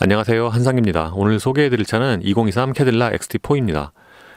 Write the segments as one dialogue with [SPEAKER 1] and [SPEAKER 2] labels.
[SPEAKER 1] 안녕하세요, 한상입니다. 오늘 소개해드릴 차는 2023 캐딜락 XT4입니다.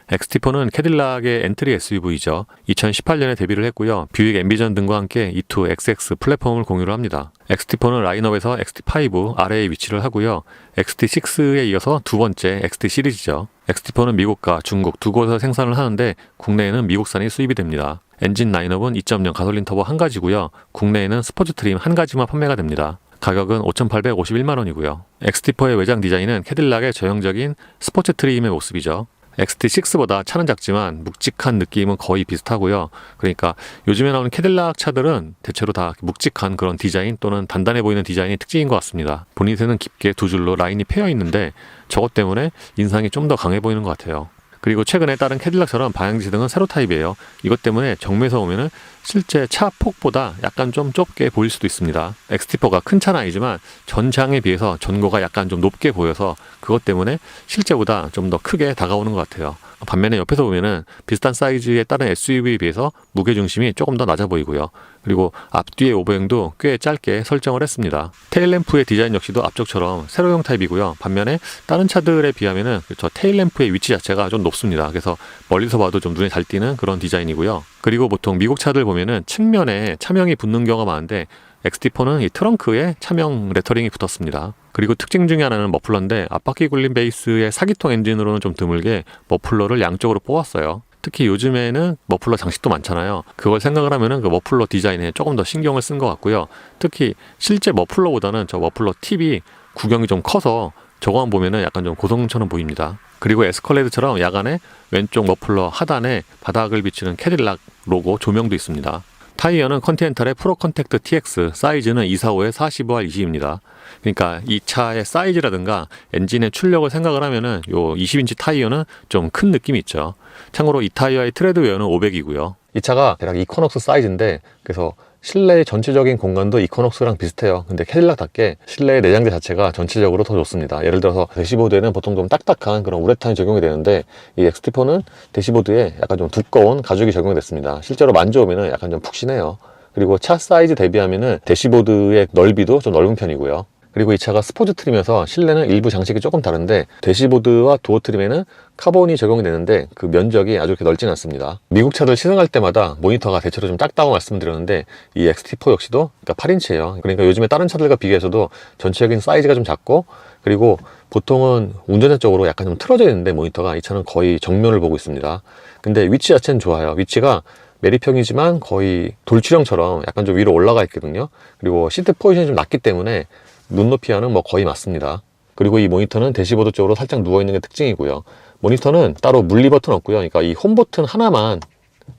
[SPEAKER 1] XT4는 캐딜락의 엔트리 SUV이죠. 2018년에 데뷔를 했고요. 뷰익 앰비전 등과 함께 E2 XX 플랫폼을 공유를 합니다. XT4는 라인업에서 XT5 아래에 위치를 하고요. XT6에 이어서 두 번째 XT 시리즈죠. XT4는 미국과 중국 두 곳에서 생산을 하는데 국내에는 미국산이 수입이 됩니다. 엔진 라인업은 2.0 가솔린 터보 한 가지고요. 국내에는 스포츠 트림 한 가지만 판매가 됩니다. 가격은 5,851만원이고요. XT4의 외장 디자인은 캐딜락의 전형적인 스포츠 트림의 모습이죠. XT6보다 차는 작지만 묵직한 느낌은 거의 비슷하고요. 그러니까 요즘에 나오는 캐딜락 차들은 대체로 다 묵직한 그런 디자인 또는 단단해 보이는 디자인이 특징인 것 같습니다. 보닛에는 깊게 두 줄로 라인이 패여 있는데 저것 때문에 인상이 좀 더 강해 보이는 것 같아요. 그리고 최근에 다른 캐딜락처럼 방향지등은 세로 타입이에요. 이것 때문에 정면에서 보면은 실제 차 폭보다 약간 좀 좁게 보일 수도 있습니다. XT4가 큰 차는 아니지만 전장에 비해서 전고가 약간 좀 높게 보여서 그것 때문에 실제보다 좀 더 크게 다가오는 것 같아요. 반면에 옆에서 보면은 비슷한 사이즈의 다른 SUV에 비해서 무게중심이 조금 더 낮아 보이고요. 그리고 앞뒤의 오버행도 꽤 짧게 설정을 했습니다. 테일램프의 디자인 역시도 앞쪽처럼 세로형 타입이고요. 반면에 다른 차들에 비하면은 저 테일램프의 위치 자체가 좀 높습니다. 그래서 멀리서 봐도 좀 눈에 잘 띄는 그런 디자인이고요. 그리고 보통 미국 차들 보면은 측면에 차명이 붙는 경우가 많은데 XT4는 이 트렁크에 차명 레터링이 붙었습니다. 그리고 특징 중에 하나는 머플러인데 앞바퀴 굴림 베이스의 4기통 엔진으로는 좀 드물게 머플러를 양쪽으로 뽑았어요. 특히 요즘에는 머플러 장식도 많잖아요. 그걸 생각을 하면은 그 머플러 디자인에 조금 더 신경을 쓴 것 같고요. 특히 실제 머플러보다는 저 머플러 팁이 구경이 좀 커서 저거만 보면은 약간 좀 고성능처럼 보입니다. 그리고 에스컬레이드처럼 야간에 왼쪽 머플러 하단에 바닥을 비추는 캐딜락 로고 조명도 있습니다. 타이어는 컨티넨탈의 프로 컨택트 TX, 사이즈는 245에 45R20입니다. 그러니까 이 차의 사이즈라든가 엔진의 출력을 생각을 하면은 요 20인치 타이어는 좀 큰 느낌이 있죠. 참고로 이 타이어의 트레드 웨어는 500이고요. 이 차가 대략 이코녹스 사이즈인데 그래서 실내 전체적인 공간도 이코녹스랑 비슷해요. 근데 캐딜락답게 실내 내장재 자체가 전체적으로 더 좋습니다. 예를 들어서 대시보드에는 보통 좀 딱딱한 그런 우레탄이 적용이 되는데 이 XT4는 대시보드에 약간 좀 두꺼운 가죽이 적용이 됐습니다. 실제로 만져보면 약간 좀 푹신해요. 그리고 차 사이즈 대비하면 대시보드의 넓이도 좀 넓은 편이고요. 그리고 이 차가 스포츠 트림에서 실내는 일부 장식이 조금 다른데 대시보드와 도어 트림에는 카본이 적용이 되는데 그 면적이 아주 그렇게 넓진 않습니다. 미국 차들 시승할 때마다 모니터가 대체로 좀 작다고 말씀드렸는데 이 XT4 역시도 8인치예요. 그러니까 요즘에 다른 차들과 비교해서도 전체적인 사이즈가 좀 작고 그리고 보통은 운전자 쪽으로 약간 좀 틀어져 있는데 모니터가 이 차는 거의 정면을 보고 있습니다. 근데 위치 자체는 좋아요. 위치가 메리평이지만 거의 돌출형처럼 약간 좀 위로 올라가 있거든요. 그리고 시트 포지션이 좀 낮기 때문에 눈높이와는 뭐 거의 맞습니다. 그리고 이 모니터는 대시보드 쪽으로 살짝 누워있는 게 특징이고요. 모니터는 따로 물리 버튼 없고요. 그러니까 이 홈 버튼 하나만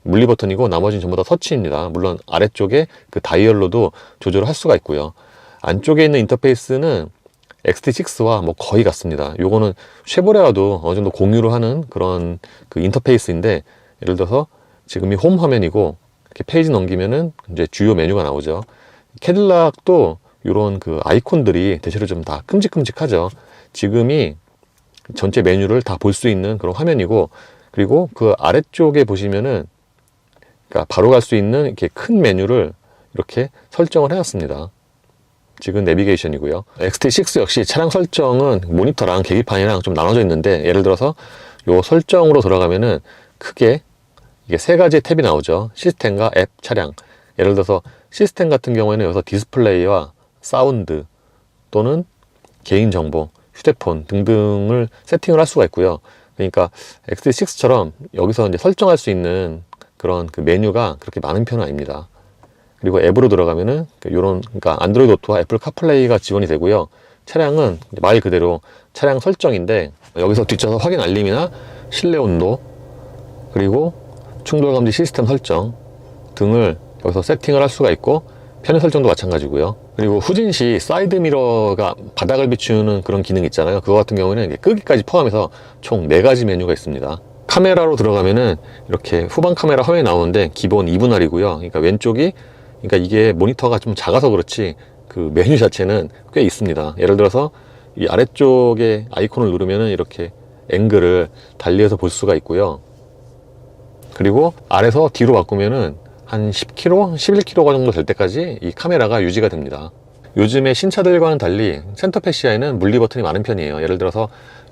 [SPEAKER 1] 물리 버튼이고 나머지는 전부 다 터치입니다. 물론 아래쪽에 그 다이얼로도 조절을 할 수가 있고요. 안쪽에 있는 인터페이스는 XT6와 뭐 거의 같습니다. 요거는 쉐보레와도 어느 정도 공유를 하는 그런 그 인터페이스인데 예를 들어서 지금 이 홈 화면이고 이렇게 페이지 넘기면은 이제 주요 메뉴가 나오죠. 캐딜락도 이런 그 아이콘들이 대체로 좀 다 큼직큼직하죠. 지금이 전체 메뉴를 다 볼 수 있는 그런 화면이고 그리고 그 아래쪽에 보시면은 그러니까 바로 갈 수 있는 이렇게 큰 메뉴를 이렇게 설정을 해놨습니다. 지금 내비게이션이고요. XT6 역시 차량 설정은 모니터랑 계기판이랑 좀 나눠져 있는데 예를 들어서 요 설정으로 들어가면은 크게 이게 세 가지의 탭이 나오죠. 시스템과 앱, 차량. 예를 들어서 시스템 같은 경우에는 여기서 디스플레이와 사운드 또는 개인정보, 휴대폰 등등을 세팅을 할 수가 있고요. 그러니까 XT6처럼 여기서 이제 설정할 수 있는 그런 그 메뉴가 그렇게 많은 편은 아닙니다. 그리고 앱으로 들어가면은 그러니까 안드로이드 오토와 애플 카플레이가 지원이 되고요. 차량은 말 그대로 차량 설정인데 여기서 뒷좌석 확인 알림이나 실내 온도 그리고 충돌 감지 시스템 설정 등을 여기서 세팅을 할 수가 있고 편의 설정도 마찬가지고요. 그리고 후진 시 사이드 미러가 바닥을 비추는 그런 기능 있잖아요. 그거 같은 경우는 끄기까지 포함해서 총 4가지 메뉴가 있습니다. 카메라로 들어가면은 이렇게 후방 카메라 화면이 나오는데 기본 2분할이고요. 그러니까 왼쪽이 그러니까 이게 모니터가 좀 작아서 그렇지 그 메뉴 자체는 꽤 있습니다. 예를 들어서 이 아래쪽에 아이콘을 누르면은 이렇게 앵글을 달리해서 볼 수가 있고요. 그리고 아래서 뒤로 바꾸면은 한 10km, 11km 정도 될 때까지 이 카메라가 유지가 됩니다. 요즘에 신차들과는 달리 센터 패시아에는 물리 버튼이 많은 편이에요. 예를 들어서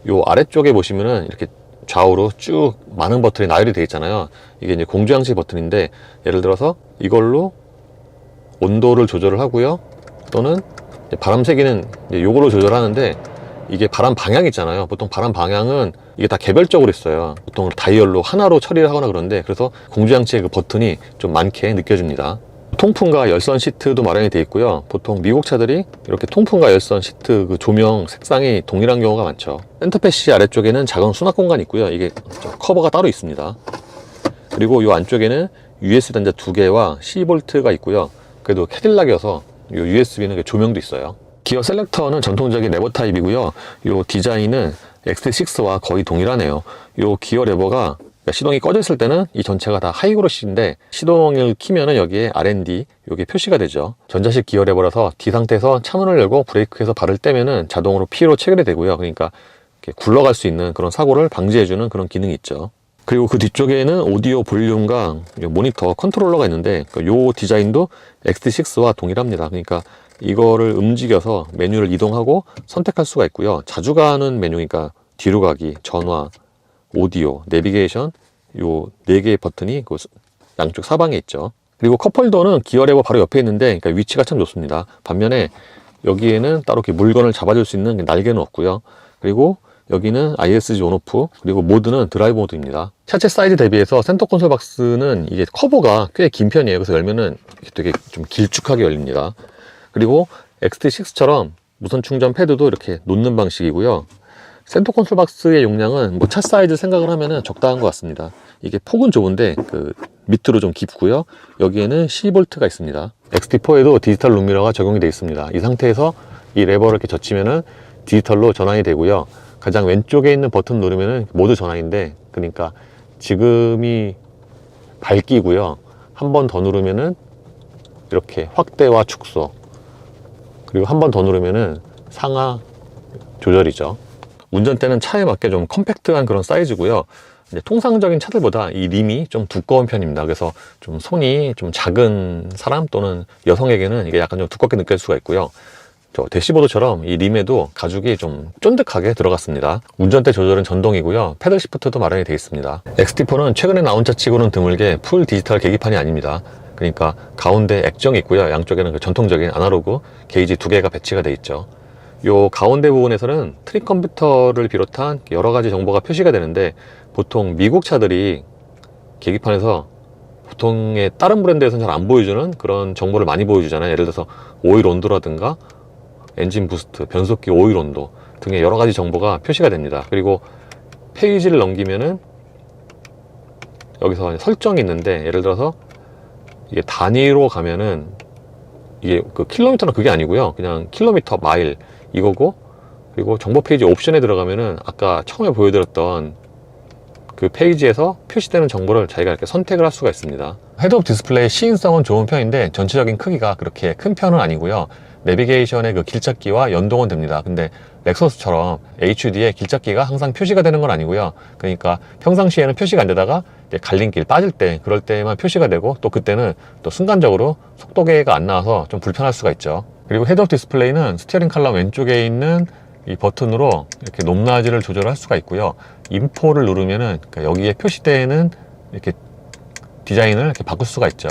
[SPEAKER 1] 요 아래쪽에 보시면은 이렇게 좌우로 쭉 많은 버튼이 나열이 되어 있잖아요. 이게 이제 공조양식 버튼인데, 예를 들어서 이걸로 온도를 조절을 하고요, 또는 바람 세기는 요걸로 조절하는데, 이게 바람 방향 있잖아요. 보통 바람 방향은 이게 다 개별적으로 있어요. 보통 다이얼로 하나로 처리를 하거나 그러는데, 그래서 공조장치의 그 버튼이 좀 많게 느껴집니다. 통풍과 열선 시트도 마련이 되어 있고요. 보통 미국 차들이 이렇게 통풍과 열선 시트 그 조명 색상이 동일한 경우가 많죠. 센터 패시 아래쪽에는 작은 수납 공간이 있고요. 이게 커버가 따로 있습니다. 그리고 이 안쪽에는 USB 단자 2개와 C볼트가 있고요. 그래도 캐딜락이어서 이 USB는 조명도 있어요. 기어 셀렉터는 전통적인 레버 타입이고요. 이 디자인은 XT6와 거의 동일하네요. 이 기어 레버가 시동이 꺼져 있을 때는 이 전체가 다 하이그로시인데, 시동을 키면은 여기에 R&D 이게 표시가 되죠. 전자식 기어 레버라서 D 상태에서 차문을 열고 브레이크에서 발을 떼면은 자동으로 P로 체결이 되고요. 그러니까 이렇게 굴러갈 수 있는 그런 사고를 방지해주는 그런 기능이 있죠. 그리고 그 뒤쪽에는 오디오 볼륨과 모니터 컨트롤러가 있는데, 이 디자인도 XT6와 동일합니다. 그러니까 이거를 움직여서 메뉴를 이동하고 선택할 수가 있고요. 자주 가는 메뉴니까 뒤로 가기, 전화, 오디오, 내비게이션, 요 4개의 버튼이 그 양쪽 사방에 있죠. 그리고 컵홀더는 기어 레버 바로 옆에 있는데, 그러니까 위치가 참 좋습니다. 반면에 여기에는 따로 이렇게 물건을 잡아줄 수 있는 날개는 없고요. 그리고 여기는 ISG 온오프, 그리고 모드는 드라이브 모드입니다. 차체 사이즈 대비해서 센터 콘솔 박스는 이게 커버가 꽤 긴 편이에요. 그래서 열면은 되게 좀 길쭉하게 열립니다. 그리고 XT6처럼 무선 충전 패드도 이렇게 놓는 방식이고요. 센터 콘솔 박스의 용량은 차 사이즈 생각을 하면은 적당한 것 같습니다. 이게 폭은 좁은데 그 밑으로 좀 깊고요. 여기에는 C볼트가 있습니다. XT4에도 디지털 룸미러가 적용이 되어 있습니다. 이 상태에서 이 레버를 이렇게 젖히면은 디지털로 전환이 되고요. 가장 왼쪽에 있는 버튼 누르면은 모드 전환인데, 그러니까 지금이 밝기고요. 한 번 더 누르면은 이렇게 확대와 축소, 그리고 한 번 더 누르면은 상하 조절이죠. 운전대는 차에 맞게 좀 컴팩트한 그런 사이즈고요. 이제 통상적인 차들보다 이 림이 좀 두꺼운 편입니다. 그래서 좀 손이 좀 작은 사람 또는 여성에게는 이게 약간 좀 두껍게 느낄 수가 있고요. 저 대시보드처럼 이 림에도 가죽이 좀 쫀득하게 들어갔습니다. 운전대 조절은 전동이고요. 패들 시프트도 마련이 되어 있습니다. XT4는 최근에 나온 차 치고는 드물게 풀 디지털 계기판이 아닙니다. 그러니까 가운데 액정이 있고요. 양쪽에는 그 전통적인 아날로그 게이지 2개가 배치가 되어 있죠. 요 가운데 부분에서는 트릭 컴퓨터를 비롯한 여러 가지 정보가 표시가 되는데, 보통 미국 차들이 계기판에서 보통의 다른 브랜드에서는 잘 안 보여주는 그런 정보를 많이 보여주잖아요. 예를 들어서 오일 온도라든가 엔진 부스트, 변속기 오일 온도 등의 여러 가지 정보가 표시가 됩니다. 그리고 페이지를 넘기면은 여기서 설정이 있는데, 예를 들어서 이게 단위로 가면은 이게 그 킬로미터는 그게 아니고요. 그냥 킬로미터, 마일 이거고, 그리고 정보 페이지 옵션에 들어가면은 아까 처음에 보여드렸던 그 페이지에서 표시되는 정보를 자기가 이렇게 선택을 할 수가 있습니다. 헤드업 디스플레이 시인성은 좋은 편인데 전체적인 크기가 그렇게 큰 편은 아니고요. 내비게이션의 그 길찾기와 연동은 됩니다. 근데 렉서스처럼 HUD에 길찾기가 항상 표시가 되는 건 아니고요. 그러니까 평상시에는 표시가 안 되다가 갈림길 빠질 때, 그럴 때만 표시가 되고, 또 그때는 또 순간적으로 속도계가 안 나와서 좀 불편할 수가 있죠. 그리고 헤드업 디스플레이는 스티어링 칼럼 왼쪽에 있는 이 버튼으로 이렇게 높낮이를 조절할 수가 있고요. 인포를 누르면은 그러니까 여기에 표시되는 이렇게 디자인을 이렇게 바꿀 수가 있죠.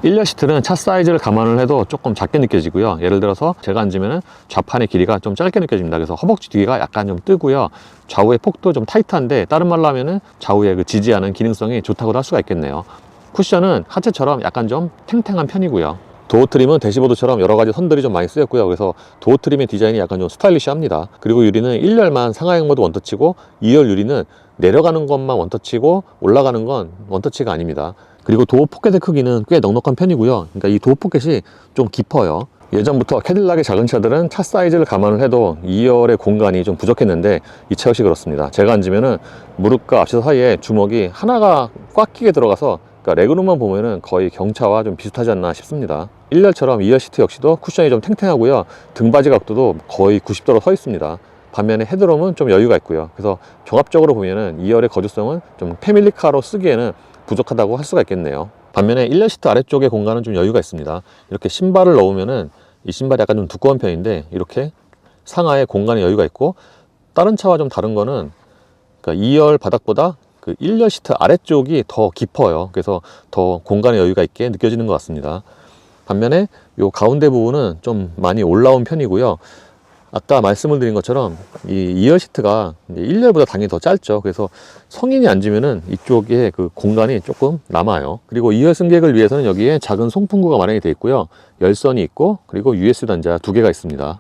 [SPEAKER 1] 1열 시트는 차 사이즈를 감안을 해도 조금 작게 느껴지고요. 예를 들어서 제가 앉으면 좌판의 길이가 좀 짧게 느껴집니다. 그래서 허벅지 뒤가 약간 좀 뜨고요. 좌우의 폭도 좀 타이트한데, 다른 말로 하면은 좌우에 그 지지하는 기능성이 좋다고도 할 수가 있겠네요. 쿠션은 하체처럼 약간 좀 탱탱한 편이고요. 도어 트림은 대시보드처럼 여러 가지 선들이 좀 많이 쓰였고요. 그래서 도어 트림의 디자인이 약간 좀 스타일리시합니다. 그리고 유리는 1열만 상하향 모드 원터치고, 2열 유리는 내려가는 것만 원터치고 올라가는 건 원터치가 아닙니다. 그리고 도어 포켓의 크기는 꽤 넉넉한 편이고요. 그러니까 이 도어 포켓이 좀 깊어요. 예전부터 캐딜락의 작은 차들은 차 사이즈를 감안을 해도 2열의 공간이 좀 부족했는데, 이 차 역시 그렇습니다. 제가 앉으면은 무릎과 앞치 사이에 주먹이 하나가 꽉 끼게 들어가서, 그러니까 레그룸만 보면은 거의 경차와 좀 비슷하지 않나 싶습니다. 1열처럼 2열 시트 역시도 쿠션이 좀 탱탱하고요. 등받이 각도도 거의 90도로 서 있습니다. 반면에 헤드룸은 좀 여유가 있고요. 그래서 종합적으로 보면은 2열의 거주성은 좀 패밀리카로 쓰기에는 부족하다고 할 수가 있겠네요. 반면에 1열 시트 아래쪽의 공간은 좀 여유가 있습니다. 이렇게 신발을 넣으면은 이 신발이 약간 좀 두꺼운 편인데 이렇게 상하에 공간에 여유가 있고, 다른 차와 좀 다른 거는 그러니까 2열 바닥보다 그 1열 시트 아래쪽이 더 깊어요. 그래서 더 공간에 여유가 있게 느껴지는 것 같습니다. 반면에 요 가운데 부분은 좀 많이 올라온 편이고요. 아까 말씀을 드린 것처럼 이 2열 시트가 1열보다 당연히 더 짧죠. 그래서 성인이 앉으면은 이쪽에 그 공간이 조금 남아요. 그리고 2열 승객을 위해서는 여기에 작은 송풍구가 마련이 되어 있고요. 열선이 있고, 그리고 USB 단자 2개가 있습니다.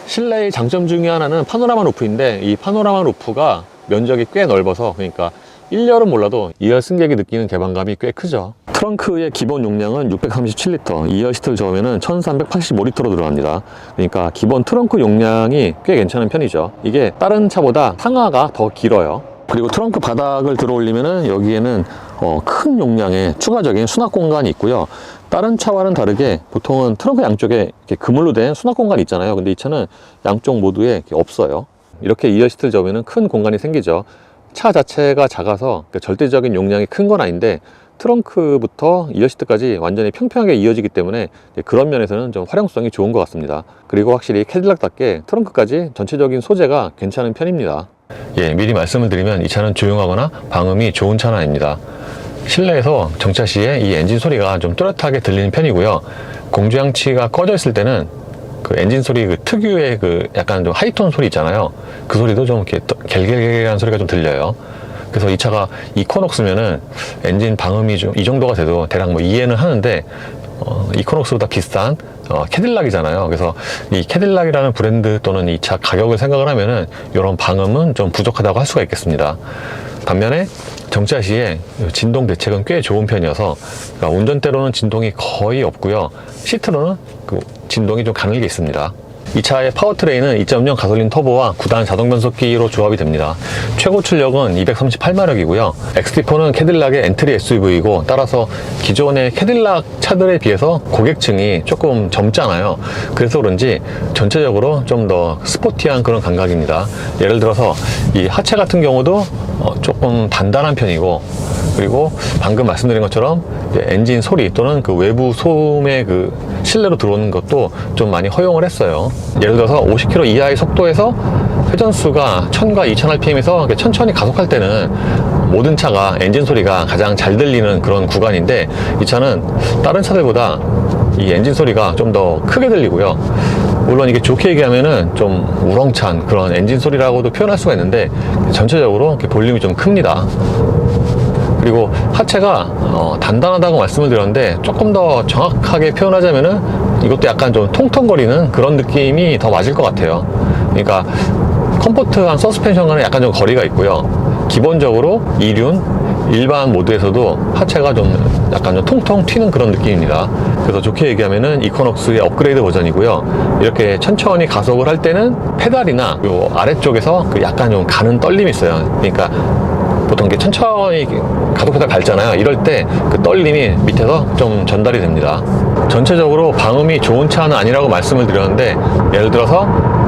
[SPEAKER 1] 실내의 장점 중에 하나는 파노라마 루프인데, 이 파노라마 루프가 면적이 꽤 넓어서, 그러니까 1열은 몰라도 2열 승객이 느끼는 개방감이 꽤 크죠. 트렁크의 기본 용량은 637리터, 2열 시트를 저으면 1385리터로 들어갑니다. 그러니까 기본 트렁크 용량이 꽤 괜찮은 편이죠. 이게 다른 차보다 상하가 더 길어요. 그리고 트렁크 바닥을 들어 올리면 여기에는 큰 용량의 추가적인 수납 공간이 있고요. 다른 차와는 다르게 보통은 트렁크 양쪽에 이렇게 그물로 된 수납 공간이 있잖아요. 근데 이 차는 양쪽 모두에 이렇게 없어요. 이렇게 2열 시트를 저으면 큰 공간이 생기죠. 차 자체가 작아서 절대적인 용량이 큰 건 아닌데, 트렁크부터 2열 시트까지 완전히 평평하게 이어지기 때문에 그런 면에서는 좀 활용성이 좋은 것 같습니다. 그리고 확실히 캐딜락답게 트렁크까지 전체적인 소재가 괜찮은 편입니다. 예, 미리 말씀을 드리면 이 차는 조용하거나 방음이 좋은 차는 아닙니다. 실내에서 정차 시에 이 엔진 소리가 좀 뚜렷하게 들리는 편이고요. 공조장치가 꺼져 있을 때는 그 엔진 소리 그 특유의 그 약간 좀 하이톤 소리 있잖아요. 그 소리도 좀 이렇게 갤갤갤한 소리가 좀 들려요. 그래서 이 차가 이코녹스면은 엔진 방음이 좀 이 정도가 돼도 대략 뭐 이해는 하는데, 이코녹스보다 비싼 캐딜락이잖아요. 그래서 이 캐딜락이라는 브랜드 또는 이 차 가격을 생각을 하면은 이런 방음은 좀 부족하다고 할 수가 있겠습니다. 반면에 정차 시에 진동 대책은 꽤 좋은 편이어서, 그러니까 운전대로는 진동이 거의 없고요. 시트로는 그 진동이 좀 가는 게 있습니다. 이 차의 파워트레인은 2.0 가솔린 터보와 9단 자동 변속기로 조합이 됩니다. 최고 출력은 238마력이고요. XT4는 캐딜락의 엔트리 SUV이고, 따라서 기존의 캐딜락 차들에 비해서 고객층이 조금 젊잖아요. 그래서 그런지 전체적으로 좀 더 스포티한 그런 감각입니다. 예를 들어서 이 하체 같은 경우도 조금 단단한 편이고, 그리고 방금 말씀드린 것처럼 엔진 소리 또는 그 외부 소음의 그 실내로 들어오는 것도 좀 많이 허용을 했어요. 예를 들어서 50km 이하의 속도에서 회전수가 1000과 2000rpm에서 천천히 가속할 때는 모든 차가 엔진 소리가 가장 잘 들리는 그런 구간인데, 이 차는 다른 차들보다 이 엔진 소리가 좀 더 크게 들리고요. 물론 이게 좋게 얘기하면은 좀 우렁찬 그런 엔진 소리라고도 표현할 수가 있는데, 전체적으로 볼륨이 좀 큽니다. 그리고 하체가 단단하다고 말씀을 드렸는데, 조금 더 정확하게 표현하자면은 이것도 약간 좀 통통거리는 그런 느낌이 더 맞을 것 같아요. 그러니까 컴포트한 서스펜션과는 약간 좀 거리가 있고요. 기본적으로 이륜 일반 모드에서도 하체가 좀 약간 좀 통통 튀는 그런 느낌입니다. 그래서 좋게 얘기하면은 이코녹스의 업그레이드 버전이고요. 이렇게 천천히 가속을 할 때는 페달이나 요 아래쪽에서 그 약간 좀 가는 떨림이 있어요. 그러니까 보통 이렇게 천천히 가속 페달 밟잖아요. 이럴 때 그 떨림이 밑에서 좀 전달이 됩니다. 전체적으로 방음이 좋은 차는 아니라고 말씀을 드렸는데, 예를 들어서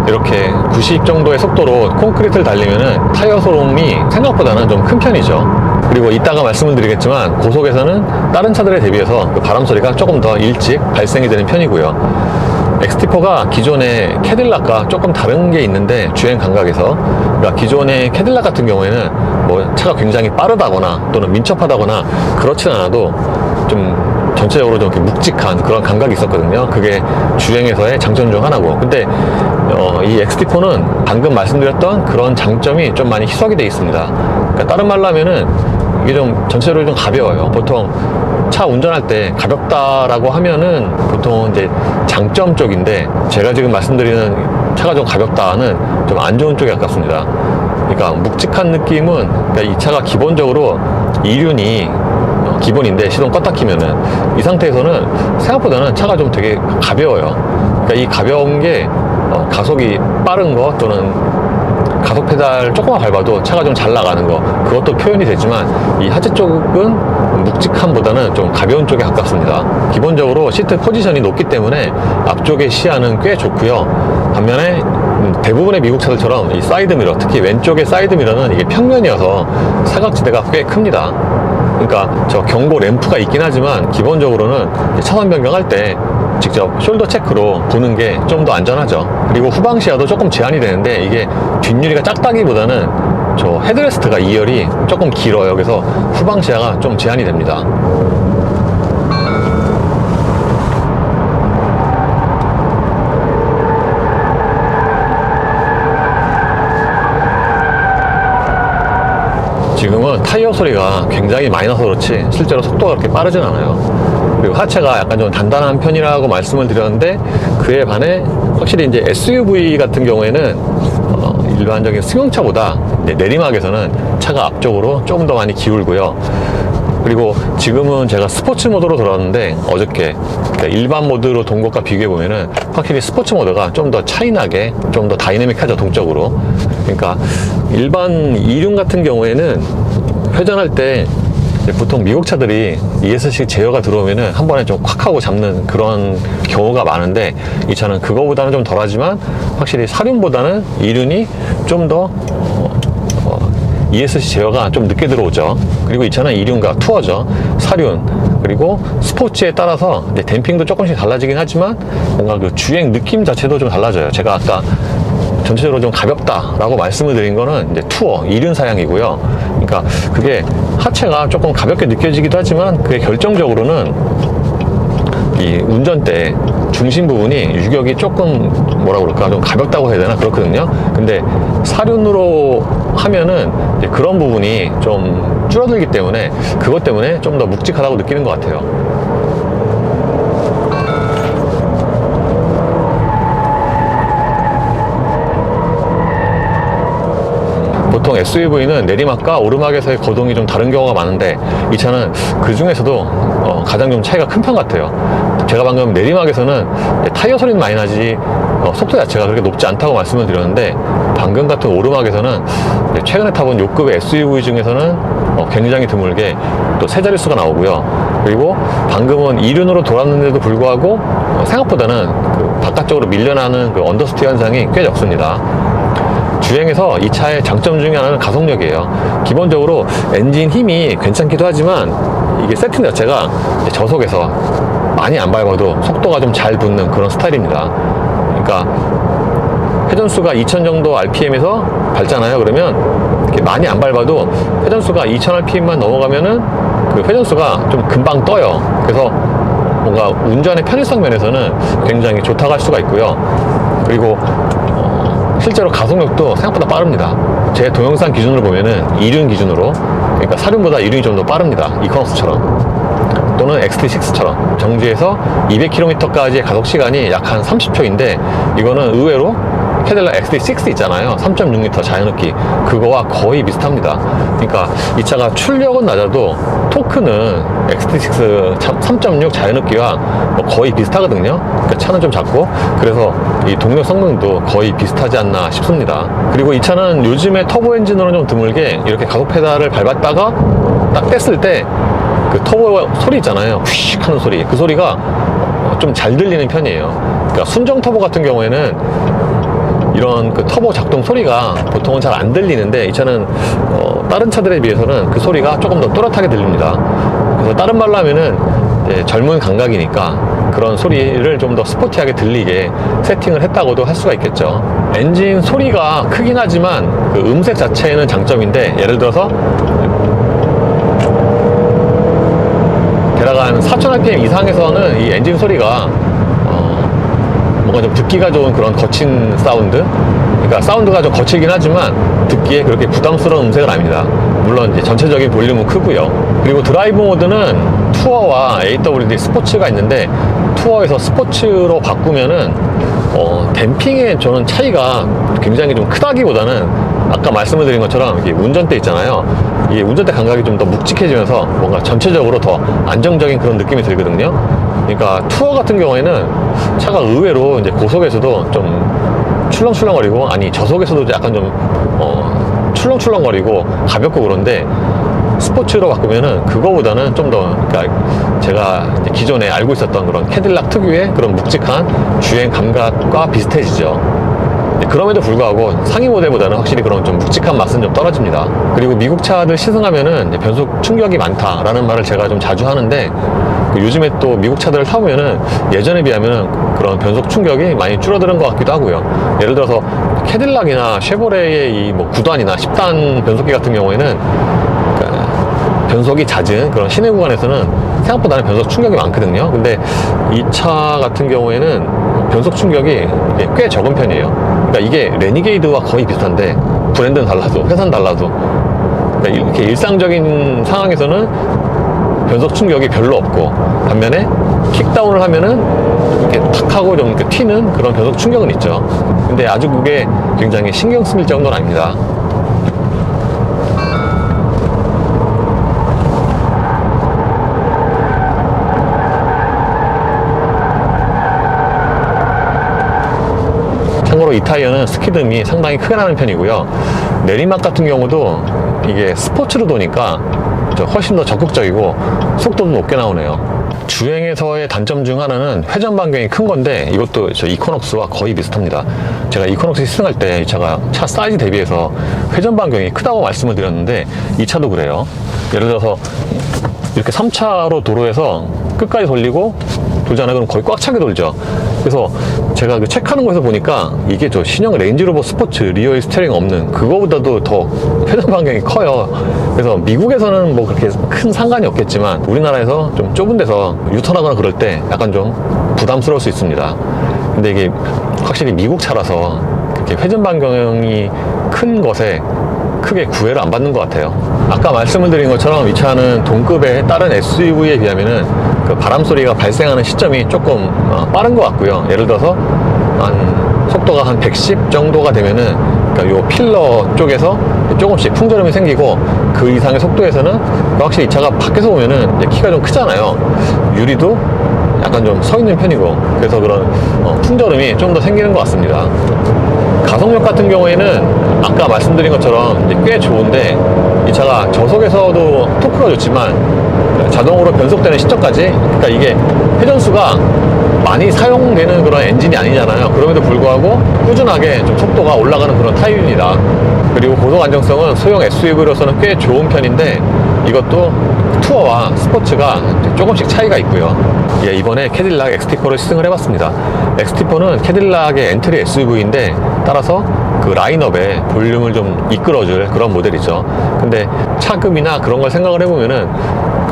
[SPEAKER 1] 이렇게 90 정도의 속도로 콘크리트를 달리면은 타이어 소음이 생각보다는 좀 큰 편이죠. 그리고 이따가 말씀을 드리겠지만 고속에서는 다른 차들에 대비해서 그 바람 소리가 조금 더 일찍 발생이 되는 편이고요. XT4가 기존의 캐딜락과 조금 다른 게 있는데, 주행 감각에서, 그러니까 기존의 캐딜락 같은 경우에는 뭐 차가 굉장히 빠르다거나 또는 민첩하다거나 그렇진 않아도 좀 전체적으로 좀 이렇게 묵직한 그런 감각이 있었거든요. 그게 주행에서의 장점 중 하나고. 근데 이 XT4는 방금 말씀드렸던 그런 장점이 좀 많이 희석이 되어 있습니다. 그러니까 다른 말로 하면은 이게 좀 전체적으로 좀 가벼워요. 보통 차 운전할 때 가볍다라고 하면은 보통 이제 장점 쪽인데, 제가 지금 말씀드리는 차가 좀 가볍다는 좀 안 좋은 쪽에 가깝습니다. 그러니까 묵직한 느낌은, 그러니까 이 차가 기본적으로 이륜이 기본인데 시동 껐다 키면은 이 상태에서는 생각보다는 차가 좀 되게 가벼워요. 그러니까 이 가벼운 게 가속이 빠른 거 또는 가속 페달 조금만 밟아도 차가 좀 잘 나가는 거, 그것도 표현이 되지만 이 하체 쪽은 묵직함보다는 좀 가벼운 쪽에 가깝습니다. 기본적으로 시트 포지션이 높기 때문에 앞쪽의 시야는 꽤 좋고요. 반면에 대부분의 미국 차들처럼 이 사이드미러, 특히 왼쪽의 사이드미러는 이게 평면이어서 사각지대가 꽤 큽니다. 그러니까 저 경고 램프가 있긴 하지만 기본적으로는 차선 변경할 때 직접 숄더 체크로 보는 게 좀 더 안전하죠. 그리고 후방 시야도 조금 제한이 되는데 이게 뒷유리가 작다기보다는 저 헤드레스트가 2열이 조금 길어요. 그래서 후방 시야가 좀 제한이 됩니다. 지금은 타이어 소리가 굉장히 많이 나서 그렇지 실제로 속도가 그렇게 빠르진 않아요. 그리고 하체가 약간 좀 단단한 편이라고 말씀을 드렸는데, 그에 반해 확실히 이제 SUV 같은 경우에는 일반적인 승용차보다 내리막에서는 차가 앞쪽으로 조금 더 많이 기울고요. 그리고 지금은 제가 스포츠 모드로 돌아왔는데, 어저께 일반 모드로 돈 것과 비교해 보면은 확실히 스포츠 모드가 좀 더 차이나게 좀 더 다이내믹하죠, 동적으로. 그러니까 일반 이륜 같은 경우에는 회전할 때 보통 미국 차들이 ESC 제어가 들어오면은 한 번에 좀 콱 하고 잡는 그런 경우가 많은데, 이 차는 그거보다는 좀 덜하지만 확실히 사륜보다는 이륜이 좀 더 ESC 제어가 좀 늦게 들어오죠. 그리고 이 차는 이륜과 투어죠. 사륜 그리고 스포츠에 따라서 이제 댐핑도 조금씩 달라지긴 하지만 뭔가 그 주행 느낌 자체도 좀 달라져요. 제가 아까 전체적으로 좀 가볍다라고 말씀을 드린 거는 이제 투어, 이륜 사양이고요. 그러니까 그게 하체가 조금 가볍게 느껴지기도 하지만 그게 결정적으로는 이 운전대 중심 부분이 유격이 조금 뭐라 그럴까 좀 가볍다고 해야 되나 그렇거든요. 근데 사륜으로 하면은 이제 그런 부분이 좀 줄어들기 때문에 그것 때문에 좀 더 묵직하다고 느끼는 것 같아요. 보통 SUV는 내리막과 오르막에서의 거동이 좀 다른 경우가 많은데, 이 차는 그 중에서도 가장 좀 차이가 큰 편 같아요. 제가 방금 내리막에서는 타이어 소리는 많이 나지 속도 자체가 그렇게 높지 않다고 말씀을 드렸는데, 방금 같은 오르막에서는 최근에 타본 요급의 SUV 중에서는 굉장히 드물게 또 세 자릿수가 나오고요. 그리고 방금은 이륜으로 돌았는데도 불구하고 생각보다는 그 바깥쪽으로 밀려나는 그 언더스티 현상이 꽤 적습니다. 주행에서 이 차의 장점 중에 하나는 가속력이에요. 기본적으로 엔진 힘이 괜찮기도 하지만 이게 세팅 자체가 저속에서 많이 안 밟아도 속도가 좀 잘 붙는 그런 스타일입니다. 그러니까 회전수가 2000 정도 RPM에서 밟잖아요. 그러면 이렇게 많이 안 밟아도 회전수가 2000 RPM만 넘어가면은 그 회전수가 좀 금방 떠요. 그래서 뭔가 운전의 편의성 면에서는 굉장히 좋다고 할 수가 있고요. 그리고 실제로 가속력도 생각보다 빠릅니다. 제 동영상 기준으로 보면은 이륜 기준으로, 그러니까 사륜보다 이륜이 좀 더 빠릅니다. 이코노스처럼 또는 XT6처럼 정지에서 200km까지의 가속 시간이 약 한 30초인데, 이거는 의외로 캐딜락 XT6 있잖아요. 3.6L 자연흡기, 그거와 거의 비슷합니다. 그러니까 이 차가 출력은 낮아도 토크는 XT6 3.6 자연흡기와 거의 비슷하거든요. 그러니까 차는 좀 작고, 그래서 이 동력 성능도 거의 비슷하지 않나 싶습니다. 그리고 이 차는 요즘에 터보 엔진으로는 좀 드물게 이렇게 가속 페달을 밟았다가 딱 뗐을 때 그 터보 소리 있잖아요. 휘익 하는 소리, 그 소리가 좀 잘 들리는 편이에요. 그러니까 순정 터보 같은 경우에는 이런 그 터보 작동 소리가 보통은 잘 안 들리는데, 이 차는 다른 차들에 비해서는 그 소리가 조금 더 또렷하게 들립니다. 그래서 다른 말로 하면은 젊은 감각이니까 그런 소리를 좀 더 스포티하게 들리게 세팅을 했다고도 할 수가 있겠죠. 엔진 소리가 크긴 하지만 그 음색 자체는 장점인데, 예를 들어서 대략 한 4000rpm 이상에서는 이 엔진 소리가 뭔가 좀 듣기가 좋은 그런 거친 사운드, 그러니까 사운드가 좀 거칠긴 하지만 듣기에 그렇게 부담스러운 음색은 아닙니다. 물론 이제 전체적인 볼륨은 크고요. 그리고 드라이브 모드는 투어와 AWD 스포츠가 있는데, 투어에서 스포츠로 바꾸면은 댐핑의 저는 차이가 굉장히 좀 크다기보다는 아까 말씀을 드린 것처럼 이게 운전대 있잖아요. 이게 운전대 감각이 좀 더 묵직해지면서 뭔가 전체적으로 더 안정적인 그런 느낌이 들거든요. 그러니까 투어 같은 경우에는 차가 의외로 이제 고속에서도 좀 출렁출렁거리고, 아니 저속에서도 약간 좀 출렁출렁거리고 가볍고 그런데, 스포츠로 바꾸면은 그거보다는 좀 더, 그러니까 제가 기존에 알고 있었던 그런 캐딜락 특유의 그런 묵직한 주행 감각과 비슷해지죠. 그럼에도 불구하고 상위 모델보다는 확실히 그런 좀 묵직한 맛은 좀 떨어집니다. 그리고 미국 차들 시승하면은 변속 충격이 많다라는 말을 제가 좀 자주 하는데, 요즘에 또 미국 차들을 타보면은 예전에 비하면 그런 변속 충격이 많이 줄어드는 것 같기도 하고요. 예를 들어서 캐딜락이나 쉐보레의 이 뭐 9단이나 10단 변속기 같은 경우에는 변속이 잦은 그런 시내 구간에서는 생각보다는 변속 충격이 많거든요. 근데 이 차 같은 경우에는 변속 충격이 꽤 적은 편이에요. 그러니까 이게 레니게이드와 거의 비슷한데 브랜드는 달라도 회사는 달라도 그러니까 이렇게 일상적인 상황에서는 변속 충격이 별로 없고, 반면에 킥다운을 하면은 이렇게 탁 하고 좀 이렇게 튀는 그런 변속 충격은 있죠. 근데 아주 그게 굉장히 신경 쓸 정도는 아닙니다. 참고로 이 타이어는 스키드미 상당히 크게 나는 편이고요. 내리막 같은 경우도 이게 스포츠로 도니까 훨씬 더 적극적이고 속도도 높게 나오네요. 주행에서의 단점 중 하나는 회전 반경이 큰 건데, 이것도 저 이코녹스와 거의 비슷합니다. 제가 이코녹스 시승할 때 이 차가 차 사이즈 대비해서 회전 반경이 크다고 말씀을 드렸는데 이 차도 그래요. 예를 들어서 이렇게 3차로 도로에서 끝까지 돌리고 돌잖아요. 그럼 거의 꽉 차게 돌죠. 그래서 제가 그 체크하는 거에서 보니까 이게 저 신형 레인지로버 스포츠 리어에 스티어링 없는 그거보다도 더 회전 반경이 커요. 그래서 미국에서는 뭐 그렇게 큰 상관이 없겠지만 우리나라에서 좀 좁은 데서 유턴하거나 그럴 때 약간 좀 부담스러울 수 있습니다. 근데 이게 확실히 미국 차라서 그렇게 회전 반경이 큰 것에 크게 구애를 안 받는 것 같아요. 아까 말씀을 드린 것처럼 이 차는 동급의 다른 SUV에 비하면은 그 바람 소리가 발생하는 시점이 조금 빠른 것 같고요. 예를 들어서 속도가 한 110 정도가 되면은 그러니까 요 필러 쪽에서 조금씩 풍절음이 생기고, 그 이상의 속도에서는 확실히 이 차가 밖에서 보면은 키가 좀 크잖아요. 유리도 약간 좀 서 있는 편이고, 그래서 그런 풍절음이 좀 더 생기는 것 같습니다. 가속력 같은 경우에는 아까 말씀드린 것처럼 꽤 좋은데, 이 차가 저속에서도 토크가 좋지만 자동으로 변속되는 시점까지, 그러니까 이게 회전수가 많이 사용되는 그런 엔진이 아니잖아요. 그럼에도 불구하고 꾸준하게 좀 속도가 올라가는 그런 타입입니다. 그리고 고속 안정성은 소형 SUV로서는 꽤 좋은 편인데, 이것도 투어와 스포츠가 조금씩 차이가 있고요. 예, 이번에 캐딜락 XT4를 시승을 해봤습니다. XT4는 캐딜락의 엔트리 SUV인데 따라서 그 라인업에 볼륨을 좀 이끌어줄 그런 모델이죠. 근데 차급이나 그런 걸 생각을 해보면은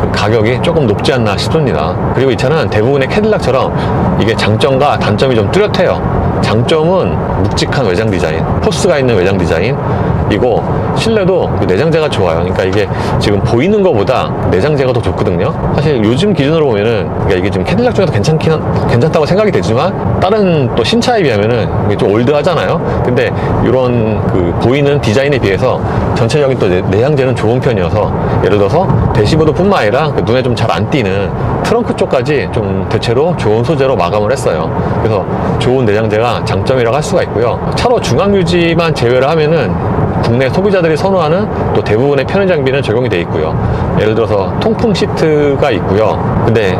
[SPEAKER 1] 그 가격이 조금 높지 않나 싶습니다. 그리고 이 차는 대부분의 캐딜락처럼 이게 장점과 단점이 좀 뚜렷해요. 장점은 묵직한 외장 디자인, 포스가 있는 외장 디자인이고, 실내도 내장재가 좋아요. 그러니까 이게 지금 보이는 것보다 내장재가 더 좋거든요. 사실 요즘 기준으로 보면은, 그러니까 이게 지금 캐딜락 중에서 괜찮다고 생각이 되지만 다른 또 신차에 비하면은 이게 좀 올드하잖아요. 근데 이런 그 보이는 디자인에 비해서 전체적인 또 내장재는 좋은 편이어서, 예를 들어서 대시보드뿐만 아니라 그 눈에 좀 잘 안 띄는 트렁크 쪽까지 좀 대체로 좋은 소재로 마감을 했어요. 그래서 좋은 내장재가 장점이라고 할 수가 있고요. 차로 중앙 유지만 제외를 하면은 국내 소비자들이 선호하는 또 대부분의 편의 장비는 적용이 되어 있고요. 예를 들어서 통풍 시트가 있고요. 근데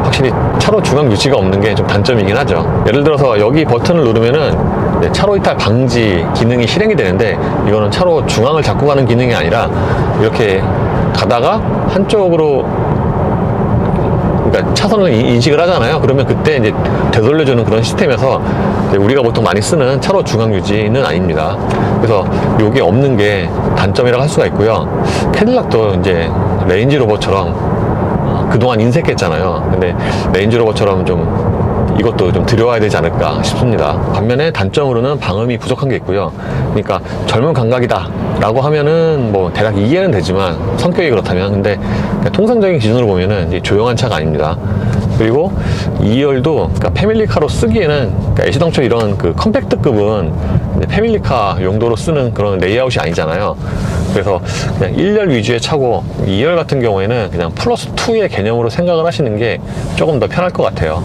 [SPEAKER 1] 확실히 차로 중앙 유지가 없는 게 좀 단점이긴 하죠. 예를 들어서 여기 버튼을 누르면은 차로 이탈 방지 기능이 실행이 되는데, 이거는 차로 중앙을 잡고 가는 기능이 아니라 이렇게 가다가 한쪽으로, 그러니까 차선을 인식을 하잖아요. 그러면 그때 이제 되돌려주는 그런 시스템에서 우리가 보통 많이 쓰는 차로 중앙 유지는 아닙니다. 그래서 요게 없는 게 단점이라고 할 수가 있고요. 캐딜락도 이제 레인지로버처럼 그동안 인색했잖아요. 근데 레인지로버처럼 좀 이것도 좀 들여와야 되지 않을까 싶습니다. 반면에 단점으로는 방음이 부족한 게 있고요. 그러니까 젊은 감각이다 라고 하면은 뭐 대략 이해는 되지만, 성격이 그렇다면, 근데 통상적인 기준으로 보면은 이제 조용한 차가 아닙니다. 그리고 2열도 그러니까 패밀리카로 쓰기에는, 그러니까 애시당초 이런 그 컴팩트급은 패밀리카 용도로 쓰는 그런 레이아웃이 아니잖아요. 그래서 그냥 1열 위주의 차고, 2열 같은 경우에는 그냥 플러스 2의 개념으로 생각을 하시는 게 조금 더 편할 것 같아요.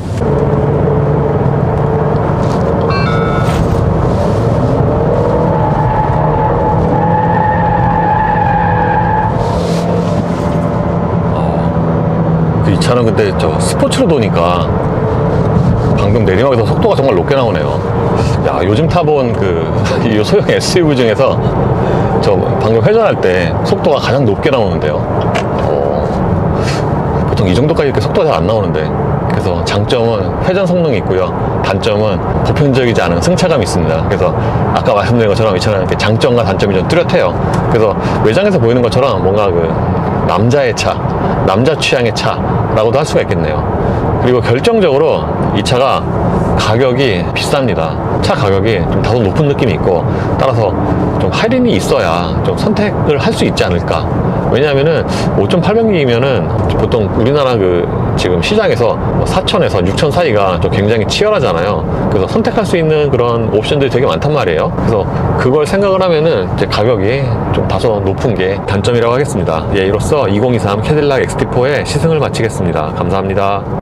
[SPEAKER 1] 이 차는 근데 저 스포츠로 도니까 방금 내리막에서 속도가 정말 높게 나오네요. 야, 요즘 타본 이 소형 SUV 중에서 저 방금 회전할 때 속도가 가장 높게 나오는데요. 보통 이 정도까지 속도가 잘 안 나오는데. 그래서 장점은 회전 성능이 있고요. 단점은 보편적이지 않은 승차감이 있습니다. 그래서 아까 말씀드린 것처럼 이 차는 이렇게 장점과 단점이 좀 뚜렷해요. 그래서 외장에서 보이는 것처럼 뭔가 그 남자의 차, 남자 취향의 차라고도 할 수가 있겠네요. 그리고 결정적으로 이 차가 가격이 비쌉니다. 차 가격이 좀 다소 높은 느낌이 있고, 따라서 좀 할인이 있어야 좀 선택을 할 수 있지 않을까. 왜냐하면은 5,800이면은 보통 우리나라 그 지금 시장에서 4,000에서 6,000 사이가 좀 굉장히 치열하잖아요. 그래서 선택할 수 있는 그런 옵션들이 되게 많단 말이에요. 그래서 그걸 생각을 하면은 이제 가격이 좀 다소 높은 게 단점이라고 하겠습니다. 예, 이로써 2023 캐딜락 XT4의 시승을 마치겠습니다. 감사합니다.